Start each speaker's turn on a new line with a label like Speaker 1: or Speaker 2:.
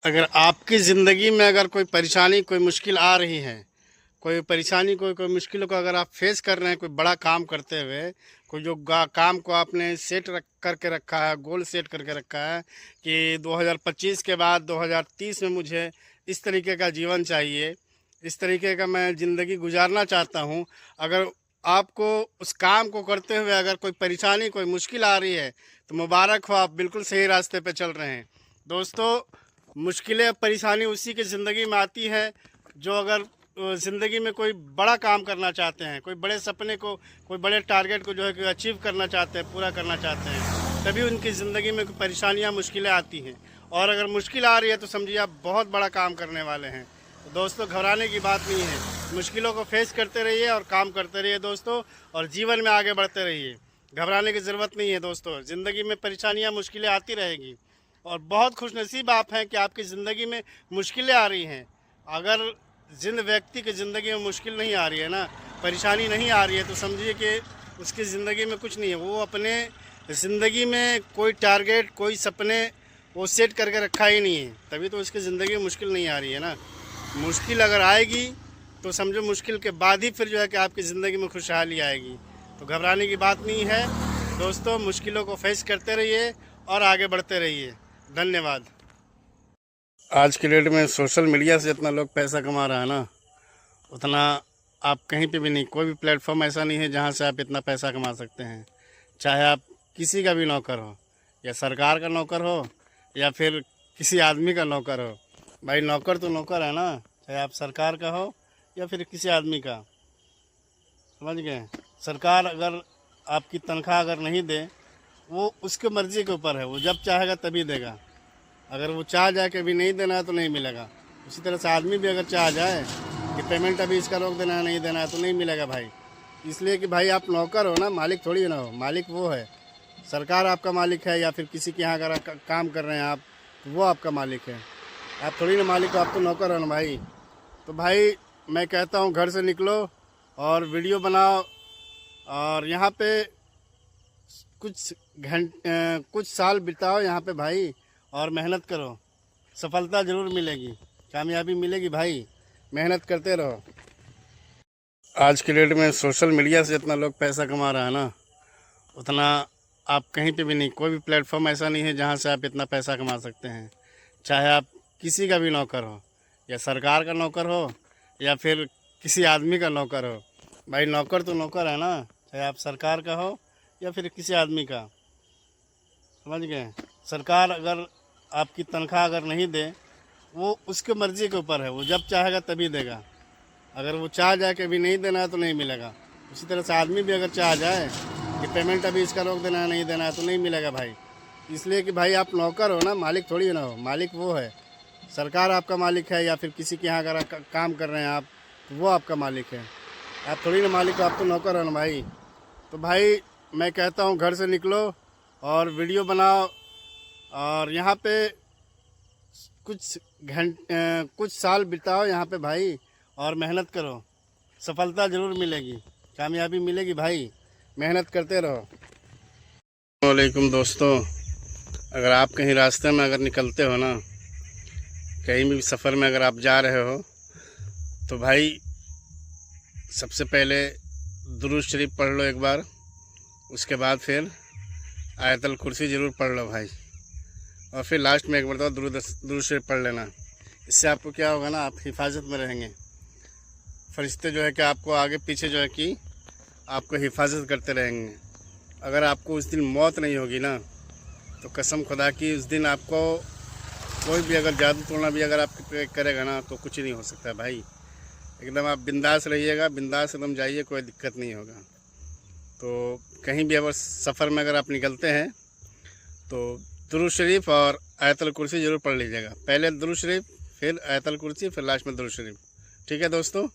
Speaker 1: अगर आपकी ज़िंदगी में अगर कोई परेशानी, कोई मुश्किल आ रही है, कोई परेशानी, कोई मुश्किलों को अगर आप फेस कर रहे हैं, कोई बड़ा काम करते हुए, कोई जो काम को आपने सेट करके रखा है, गोल सेट करके रखा है कि 2025 के बाद 2030 में मुझे इस तरीके का जीवन चाहिए, इस तरीके का मैं ज़िंदगी गुजारना चाहता हूँ। अगर आपको उस काम को करते हुए अगर कोई परेशानी, कोई मुश्किल आ रही है, तो मुबारक हो, आप बिल्कुल सही रास्ते पे चल रहे हैं। दोस्तों, मुश्किलें, परेशानी उसी की ज़िंदगी में आती है जो अगर ज़िंदगी में कोई बड़ा काम करना चाहते हैं, कोई बड़े सपने को, कोई बड़े टारगेट को जो है कि अचीव करना चाहते हैं, पूरा करना चाहते हैं, तभी उनकी ज़िंदगी में परेशानियां, मुश्किलें आती हैं। और अगर मुश्किल आ रही है तो समझिए आप बहुत बड़ा काम करने वाले हैं। तो दोस्तों, घबराने की बात नहीं है, मुश्किलों को फेस करते रहिए और काम करते रहिए दोस्तों, और जीवन में आगे बढ़ते रहिए। घबराने की ज़रूरत नहीं है दोस्तों, ज़िंदगी में परेशानियाँ, मुश्किलें आती रहेगी। और बहुत खुशनसीब आप हैं कि आपकी ज़िंदगी में मुश्किलें आ रही हैं। अगर जिन व्यक्ति की ज़िंदगी में मुश्किल नहीं आ रही है ना, परेशानी नहीं आ रही है, तो समझिए कि उसकी ज़िंदगी में कुछ नहीं है। वो अपने ज़िंदगी में कोई टारगेट, कोई सपने वो सेट करके रखा ही नहीं है, तभी तो उसकी ज़िंदगी में मुश्किल नहीं आ रही है ना। मुश्किल अगर आएगी तो समझो मुश्किल के बाद ही फिर जो है कि आपकी ज़िंदगी में खुशहाली आएगी। तो घबराने की बात नहीं है दोस्तों, मुश्किलों को फेस करते रहिए और आगे बढ़ते रहिए। धन्यवाद। आज के डेट में सोशल मीडिया से जितना लोग पैसा कमा रहा है ना, उतना आप कहीं पे भी नहीं, कोई भी प्लेटफॉर्म ऐसा नहीं है जहां से आप इतना पैसा कमा सकते हैं। चाहे आप किसी का भी नौकर हो, या सरकार का नौकर हो, या फिर किसी आदमी का नौकर हो। भाई, नौकर तो नौकर है ना, चाहे आप सरकार का हो या फिर किसी आदमी का। समझ गए? सरकार अगर आपकी तनख्वाह अगर नहीं दे, वो उसके मर्ज़ी के ऊपर है, वो जब चाहेगा तभी देगा। अगर वो चाह जाए कि अभी नहीं देना है तो नहीं मिलेगा। उसी तरह से आदमी भी अगर चाह जाए कि पेमेंट अभी इसका रोक देना है, नहीं देना है, तो नहीं मिलेगा भाई। इसलिए कि भाई आप नौकर हो ना, मालिक थोड़ी ना हो। मालिक वो है, सरकार आपका मालिक है, या फिर किसी के यहाँ अगर काम कर रहे हैं आप, तो वो आपका मालिक है। आप थोड़ी ना मालिक हो, आप तो नौकर हो ना भाई। तो भाई, मैं कहता हूँ घर से निकलो और वीडियो बनाओ, और यहाँ पे कुछ साल बिताओ यहाँ पे भाई, और मेहनत करो। सफलता ज़रूर मिलेगी, कामयाबी मिलेगी भाई, मेहनत करते रहो। आज की डेट में सोशल मीडिया से जितना लोग पैसा कमा रहा है ना, उतना आप कहीं पे भी नहीं, कोई भी प्लेटफॉर्म ऐसा नहीं है जहां से आप इतना पैसा कमा सकते हैं। चाहे आप किसी का भी नौकर हो, या सरकार का नौकर हो, या फिर किसी आदमी का नौकर हो। भाई, नौकर तो नौकर है ना, चाहे आप सरकार का हो या फिर किसी आदमी का। समझ गए? सरकार अगर आपकी तनख्वाह अगर नहीं दे, वो उसके मर्ज़ी के ऊपर है, वो जब चाहेगा तभी देगा। अगर वो चाह जाए कि अभी नहीं देना है तो नहीं मिलेगा। उसी तरह से आदमी भी अगर चाह जाए कि पेमेंट अभी इसका रोक देना है, नहीं देना है, तो नहीं मिलेगा भाई। इसलिए कि भाई आप नौकर हो ना, मालिक थोड़ी ना हो। मालिक वो है, सरकार आपका मालिक है, या फिर किसी के यहाँ अगर काम कर रहे हैं आप, तो वो आपका मालिक है। आप थोड़ी ना मालिक हो, आप तो नौकर हो ना भाई। तो भाई, मैं कहता हूँ घर से निकलो और वीडियो बनाओ, और यहाँ पे कुछ साल बिताओ यहाँ पे भाई, और मेहनत करो। सफलता ज़रूर मिलेगी, कामयाबी मिलेगी भाई, मेहनत करते रहो। वालेकुम दोस्तों, अगर आप कहीं रास्ते में अगर निकलते हो ना, कहीं भी सफ़र में अगर आप जा रहे हो, तो भाई सबसे पहले दुरूद शरीफ पढ़ लो एक बार। उसके बाद फिर आयतल कुर्सी ज़रूर पढ़ लो भाई, और फिर लास्ट में एक मरतबा दुरूद शरीफ पढ़ लेना। इससे आपको क्या होगा ना, आप हिफाजत में रहेंगे। फरिश्ते जो है कि आपको आगे पीछे जो है कि आपको हिफाजत करते रहेंगे। अगर आपको उस दिन मौत नहीं होगी ना, तो कसम खुदा की उस दिन आपको कोई भी अगर जादू टोना भी अगर आप करेगा ना, तो कुछ नहीं हो सकता भाई। एकदम आप बिंदास रहिएगा, बिंदास एकदम जाइए, कोई दिक्कत नहीं होगा। तो कहीं भी अगर सफ़र में अगर आप निकलते हैं, तो दुरूद शरीफ और आयतल कुर्सी ज़रूर पढ़ लीजिएगा। पहले दुरूद शरीफ, फिर आयतल कुर्सी, फिर लास्ट में दुरूद शरीफ। ठीक है दोस्तों।